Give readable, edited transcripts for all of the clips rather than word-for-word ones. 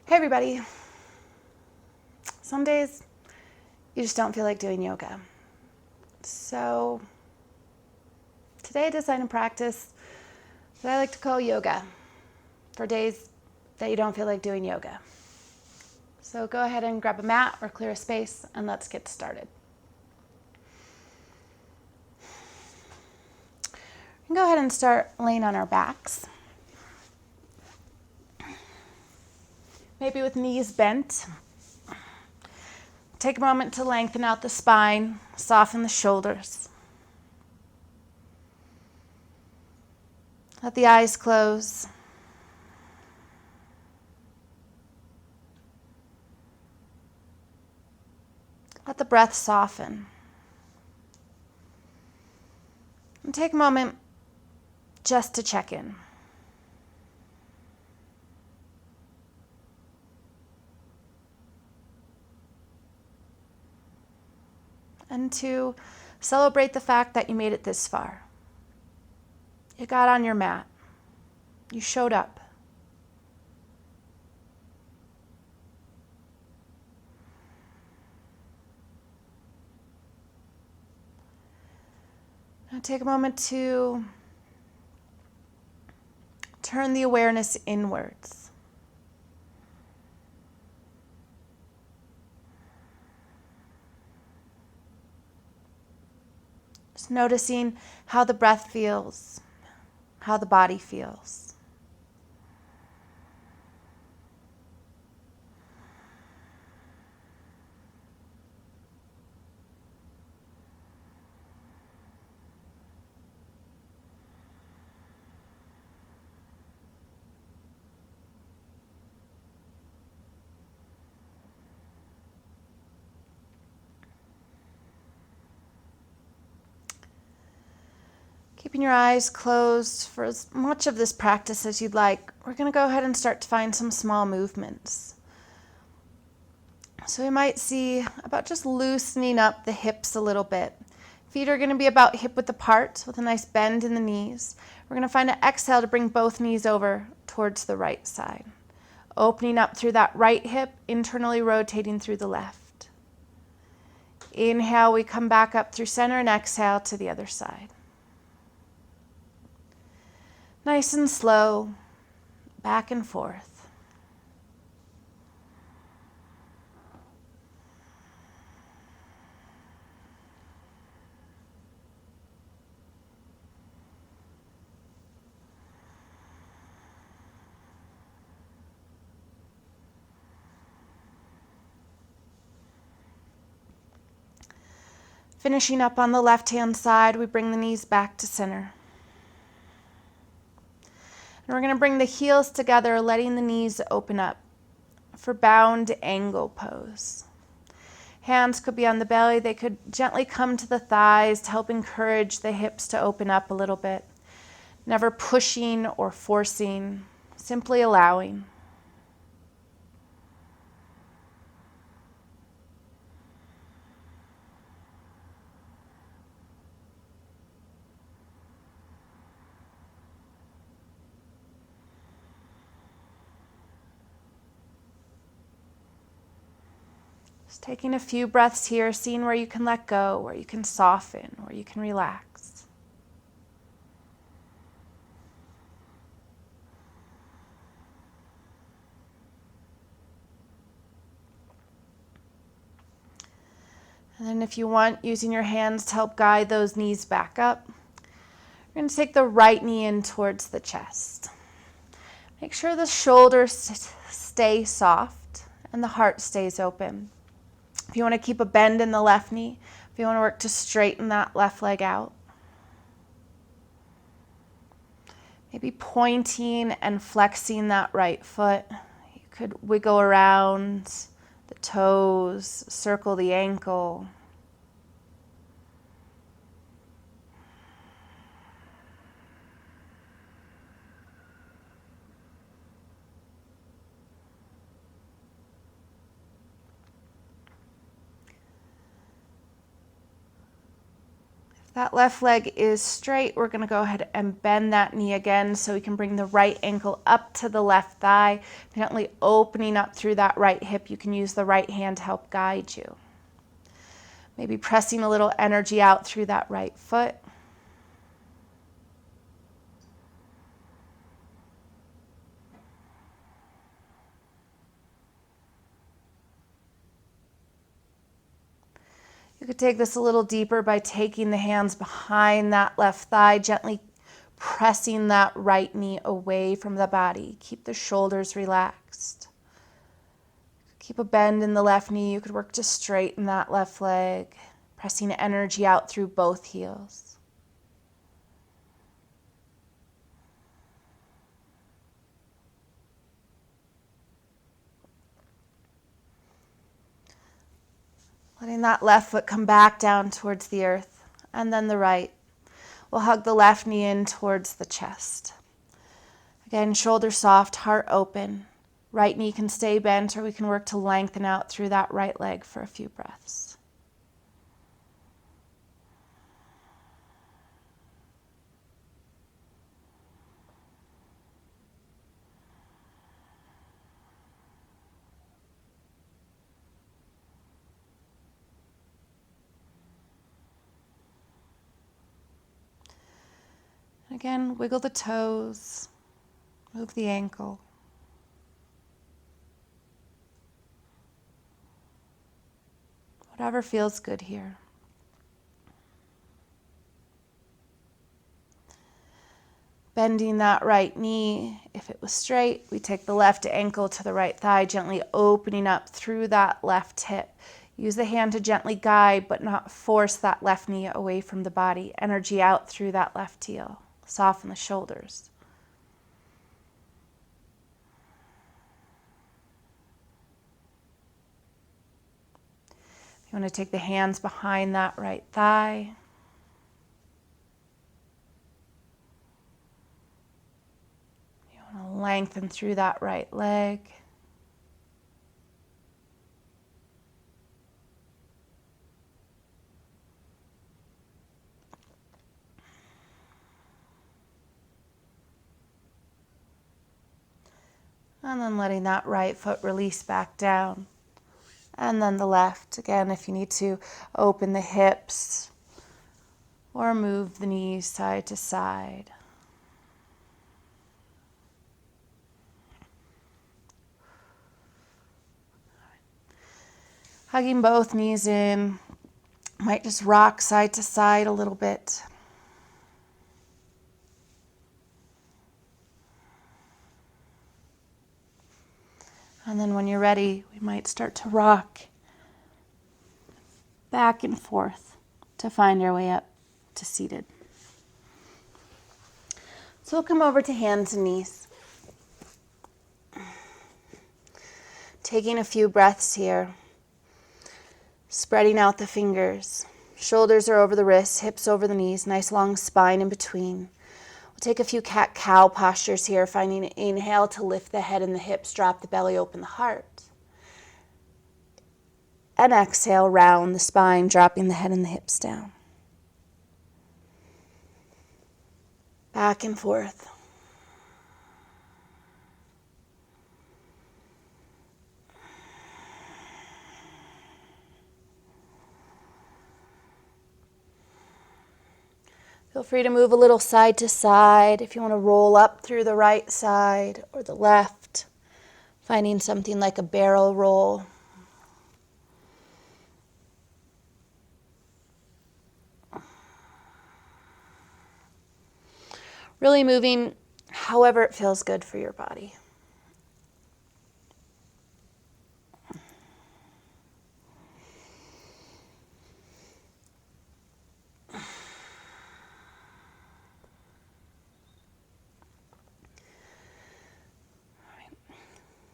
Hey everybody. Some days you just don't feel like doing yoga. So today I designed a practice that I like to call yoga for days that you don't feel like doing yoga. So go ahead and grab a mat or clear a space and let's get started. We can go ahead and start laying on our backs. Maybe with knees bent. Take a moment to lengthen out the spine, soften the shoulders. Let the eyes close. Let the breath soften. And take a moment just to check in. And to celebrate the fact that you made it this far. You got on your mat. You showed up. Now take a moment to turn the awareness inwards. Just noticing how the breath feels, how the body feels. Keeping your eyes closed for as much of this practice as you'd like, we're going to go ahead and start to find some small movements. So we might see about just loosening up the hips a little bit. Feet are going to be about hip width apart with a nice bend in the knees. We're going to find an exhale to bring both knees over towards the right side. Opening up through that right hip, internally rotating through the left. Inhale, we come back up through center and exhale to the other side. Nice and slow, back and forth. Finishing up on the left-hand side, we bring the knees back to center. And we're going to bring the heels together, letting the knees open up for bound angle pose. Hands could be on the belly. They could gently come to the thighs to help encourage the hips to open up a little bit. Never pushing or forcing, simply allowing. Just taking a few breaths here, seeing where you can let go, where you can soften, where you can relax. And then if you want, using your hands to help guide those knees back up, you're going to take the right knee in towards the chest. Make sure the shoulders stay soft and the heart stays open. If you want to keep a bend in the left knee, if you want to work to straighten that left leg out. Maybe pointing and flexing that right foot. You could wiggle around the toes, circle the ankle. That left leg is straight. We're going to go ahead and bend that knee again so we can bring the right ankle up to the left thigh, gently opening up through that right hip. You can use the right hand to help guide you. Maybe pressing a little energy out through that right foot. You could take this a little deeper by taking the hands behind that left thigh, gently pressing that right knee away from the body. Keep the shoulders relaxed. Keep a bend in the left knee. You could work to straighten that left leg, pressing energy out through both heels. Letting that left foot come back down towards the earth, and then the right. We'll hug the left knee in towards the chest. Again, shoulders soft, heart open. Right knee can stay bent, or we can work to lengthen out through that right leg for a few breaths. Again, wiggle the toes, move the ankle. Whatever feels good here. Bending that right knee. If it was straight, we take the left ankle to the right thigh, gently opening up through that left hip. Use the hand to gently guide, but not force that left knee away from the body. Energy out through that left heel. Soften the shoulders. You want to take the hands behind that right thigh. You want to lengthen through that right leg. And then letting that right foot release back down. And then the left. Again, if you need to, open the hips or move the knees side to side. Hugging both knees in. Might just rock side to side a little bit. And then when you're ready, we might start to rock back and forth to find our way up to seated. So we'll come over to hands and knees. Taking a few breaths here. Spreading out the fingers. Shoulders are over the wrists, hips over the knees, nice long spine in between. We'll take a few cat-cow postures here, finding an inhale to lift the head and the hips, drop the belly, open the heart. And exhale, round the spine, dropping the head and the hips down. Back and forth. Feel free to move a little side to side if you want to roll up through the right side or the left, finding something like a barrel roll. Really moving however it feels good for your body.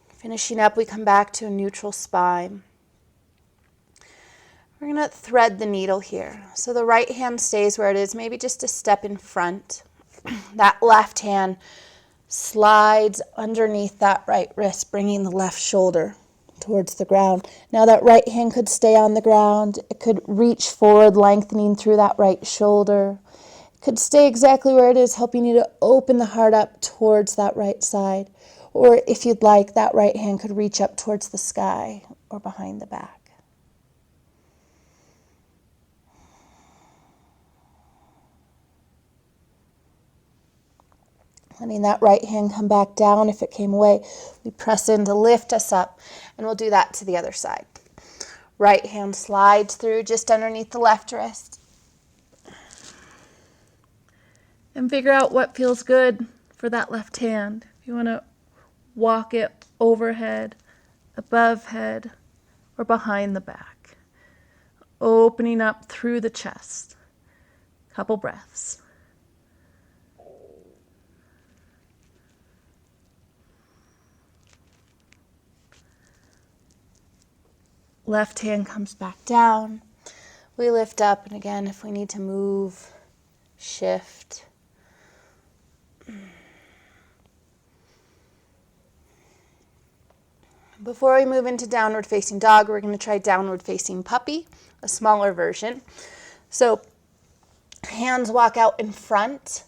Finishing up, we come back to a neutral spine. We're going to thread the needle here. So the right hand stays where it is, maybe just a step in front. That left hand slides underneath that right wrist, bringing the left shoulder towards the ground. Now that right hand could stay on the ground. It could reach forward, lengthening through that right shoulder. It could stay exactly where it is, helping you to open the heart up towards that right side. Or if you'd like, that right hand could reach up towards the sky or behind the back. Letting that right hand come back down. If it came away, we press in to lift us up, and we'll do that to the other side. Right hand slides through just underneath the left wrist. And figure out what feels good for that left hand. If you want to walk it overhead, above head, or behind the back. Opening up through the chest. Couple breaths. Left hand comes back down. We lift up, and again, if we need to move, shift. Before we move into downward facing dog, we're going to try downward facing puppy, a smaller version. So hands walk out in front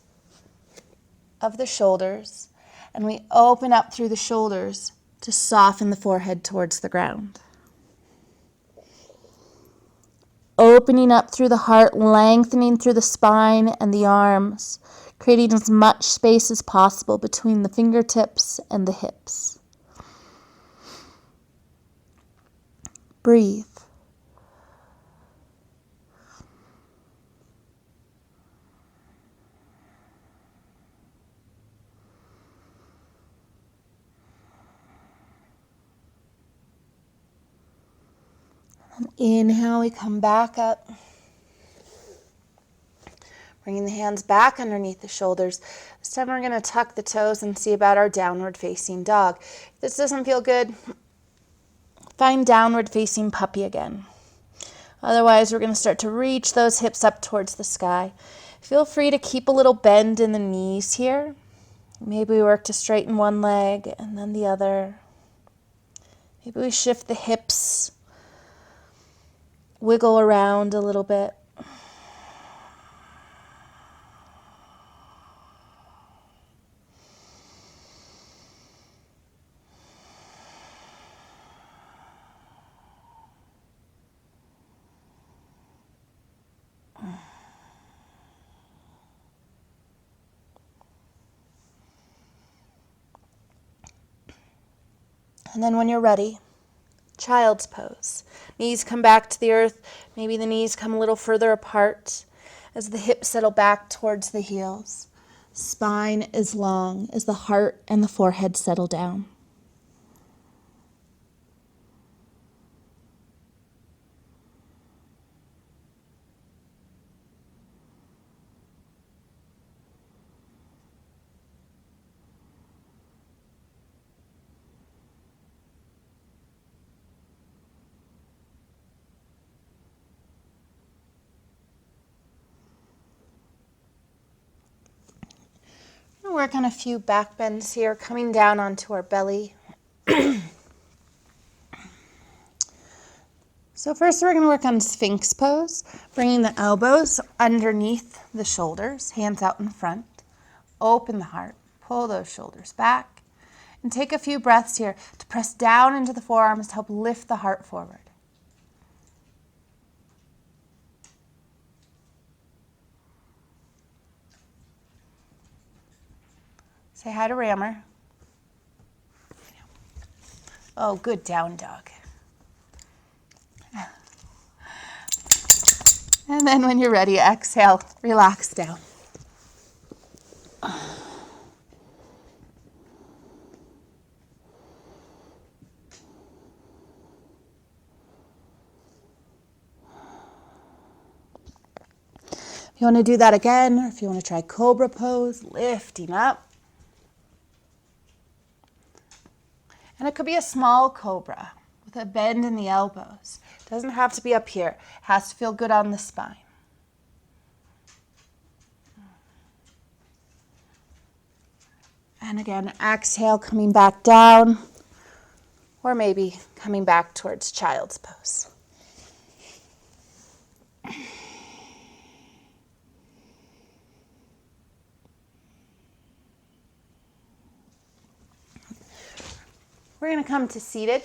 of the shoulders, and we open up through the shoulders to soften the forehead towards the ground. Opening up through the heart, lengthening through the spine and the arms, creating as much space as possible between the fingertips and the hips. Breathe. And inhale, we come back up. Bringing the hands back underneath the shoulders. This time we're going to tuck the toes and see about our downward facing dog. If this doesn't feel good, find downward facing puppy again. Otherwise, we're going to start to reach those hips up towards the sky. Feel free to keep a little bend in the knees here. Maybe we work to straighten one leg and then the other. Maybe we shift the hips, wiggle around a little bit. And then when you're ready, child's pose. Knees come back to the earth. Maybe the knees come a little further apart as the hips settle back towards the heels. Spine is long as the heart and the forehead settle down. Work on a few back bends here, coming down onto our belly. So first we're going to work on Fink's pose, bringing the elbows underneath the shoulders, hands out in front. Open the heart, pull those shoulders back, and take a few breaths here to press down into the forearms to help lift the heart forward. Say hi to Rammer. Oh, good down dog. And then when you're ready, exhale, relax down. If you want to do that again, or if you want to try Cobra pose, lifting up. And it could be a small cobra with a bend in the elbows. It doesn't have to be up here. It has to feel good on the spine. And again, exhale, coming back down. or maybe coming back towards child's pose. We're going to come to seated.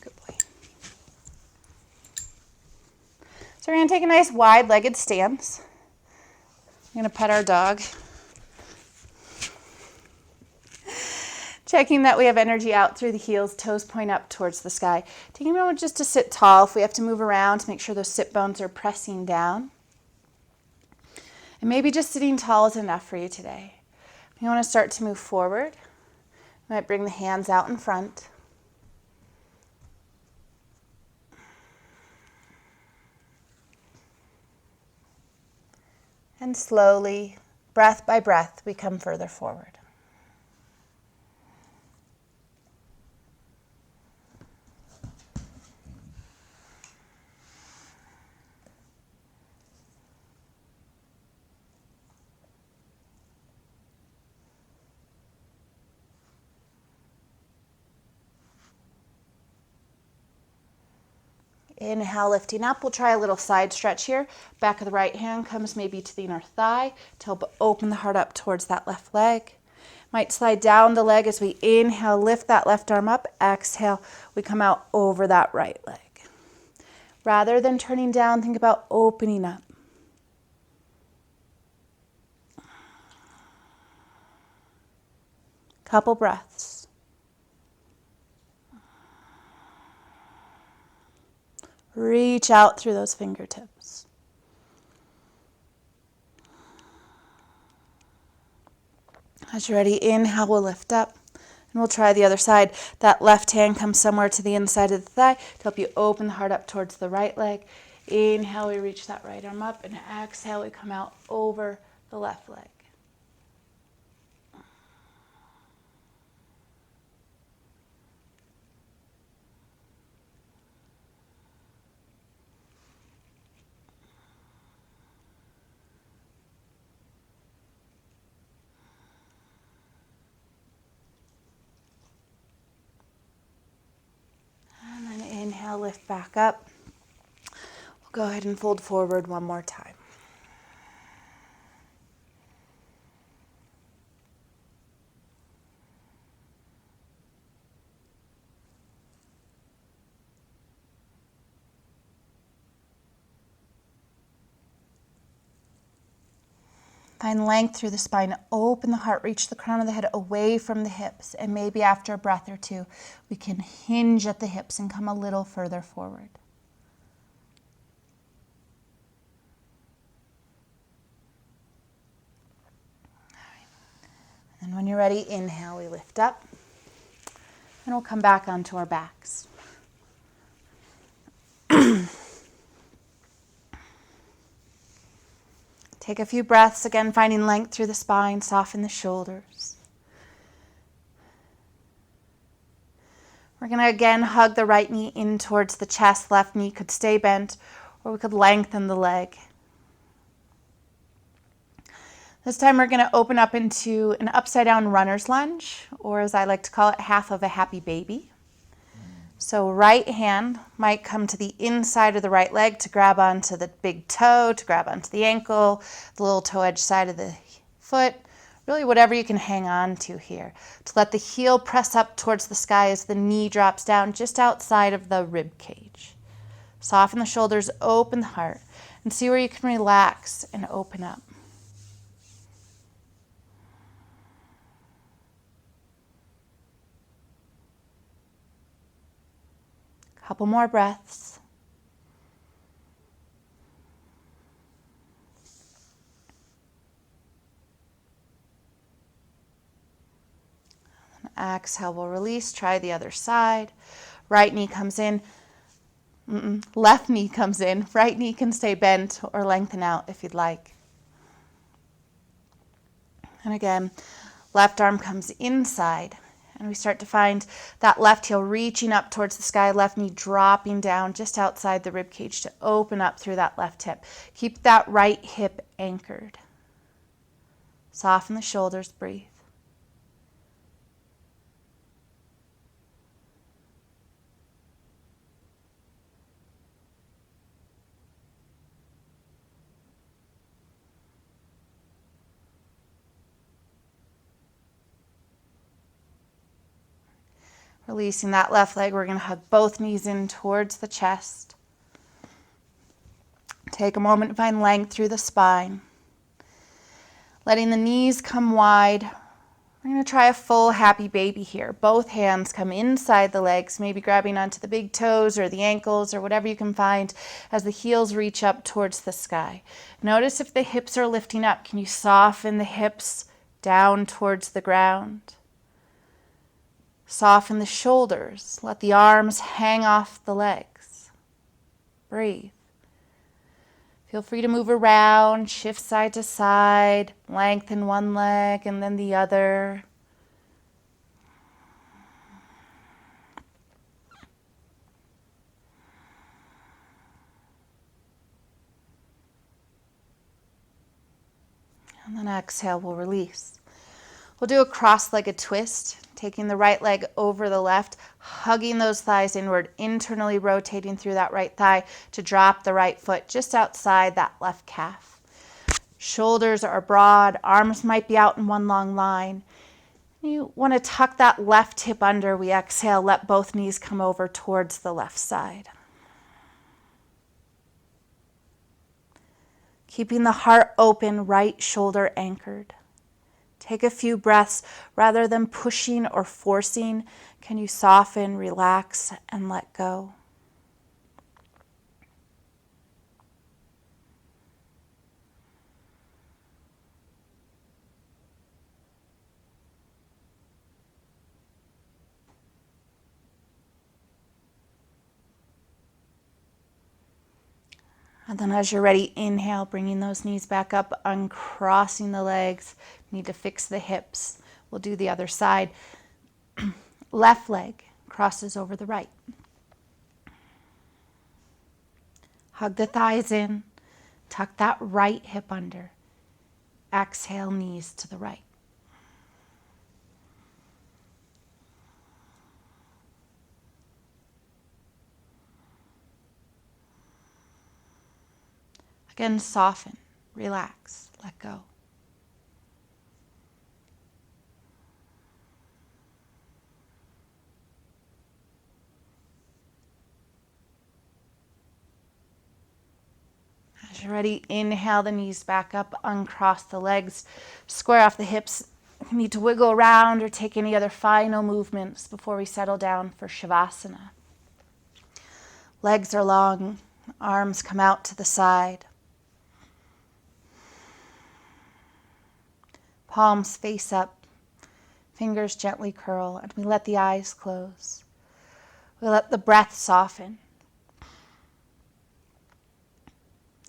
Good boy. So we're going to take a nice wide-legged stance. I'm going to pet our dog. Checking that we have energy out through the heels, toes point up towards the sky. Taking a moment just to sit tall. If we have to move around, to make sure those sit bones are pressing down. And maybe just sitting tall is enough for you today. If you want to start to move forward, you might bring the hands out in front. And slowly, breath by breath, we come further forward. Inhale, lifting up. We'll try a little side stretch here. Back of the right hand comes maybe to the inner thigh to help open the heart up towards that left leg. Might slide down the leg as we inhale, lift that left arm up. Exhale, we come out over that right leg. Rather than turning down, think about opening up. Couple breaths. Reach out through those fingertips. As you're ready, inhale, we'll lift up. And we'll try the other side. That left hand comes somewhere to the inside of the thigh to help you open the heart up towards the right leg. Inhale, we reach that right arm up. And exhale, we come out over the left leg. Inhale, lift back up. We'll go ahead and fold forward one more time. Find length through the spine. Open the heart. Reach the crown of the head away from the hips. And maybe after a breath or two, we can hinge at the hips and come a little further forward. All right. And then when you're ready, inhale, we lift up. And we'll come back onto our backs. Take a few breaths, again finding length through the spine, soften the shoulders. We're going to again hug the right knee in towards the chest, left knee could stay bent, or we could lengthen the leg. This time we're going to open up into an upside down runner's lunge, or as I like to call it, half of a happy baby. So right hand might come to the inside of the right leg to grab onto the big toe, to grab onto the ankle, the little toe edge side of the foot, really whatever you can hang on to here. To let the heel press up towards the sky as the knee drops down just outside of the rib cage. Soften the shoulders, open the heart, and see where you can relax and open up. Couple more breaths. Exhale, we'll release. Try the other side. Right knee comes in. Left knee comes in. Right knee can stay bent or lengthen out if you'd like. And again, left arm comes inside. And we start to find that left heel reaching up towards the sky, left knee dropping down just outside the rib cage to open up through that left hip. Keep that right hip anchored. Soften the shoulders, breathe. Releasing that left leg, we're going to hug both knees in towards the chest. Take a moment to find length through the spine. Letting the knees come wide. We're going to try a full happy baby here. Both hands come inside the legs, maybe grabbing onto the big toes or the ankles or whatever you can find as the heels reach up towards the sky. Notice if the hips are lifting up. Can you soften the hips down towards the ground? Soften the shoulders. Let the arms hang off the legs. Breathe. Feel free to move around, shift side to side, lengthen one leg and then the other. And then exhale, we'll release. We'll do a cross-legged twist, taking the right leg over the left, hugging those thighs inward, internally rotating through that right thigh to drop the right foot just outside that left calf. Shoulders are broad, arms might be out in one long line. You want to tuck that left hip under. We exhale, let both knees come over towards the left side. Keeping the heart open, right shoulder anchored. Take a few breaths. Rather than pushing or forcing, can you soften, relax, and let go? And then as you're ready, inhale, bringing those knees back up, uncrossing the legs. Need to fix the hips. We'll do the other side. Left leg crosses over the right. Hug the thighs in. Tuck that right hip under. Exhale, knees to the right. Again, soften, relax, let go. As you're ready, inhale the knees back up, uncross the legs, square off the hips. If you need to wiggle around or take any other final movements before we settle down for Shavasana. Legs are long, arms come out to the side. Palms face up, fingers gently curl, and we let the eyes close. We let the breath soften.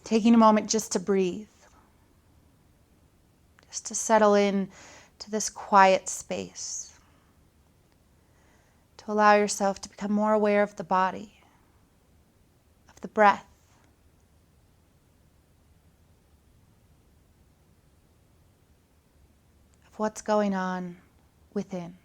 Taking a moment just to breathe, just to settle in to this quiet space, to allow yourself to become more aware of the body, of the breath, of what's going on within.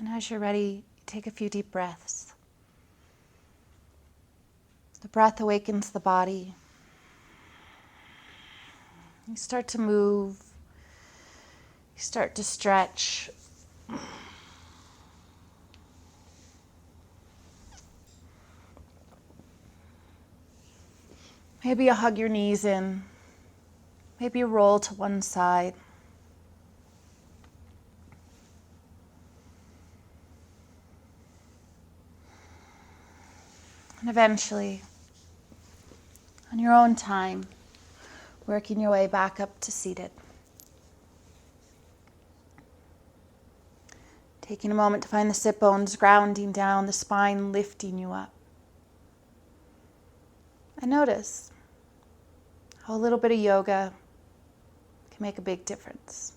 And as you're ready, take a few deep breaths. The breath awakens the body. You start to move. You start to stretch. Maybe you hug your knees in. Maybe you roll to one side. And eventually, on your own time, working your way back up to seated. Taking a moment to find the sit bones grounding down, the spine lifting you up. And notice how a little bit of yoga can make a big difference.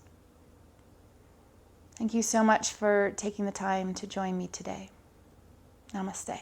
Thank you so much for taking the time to join me today. Namaste.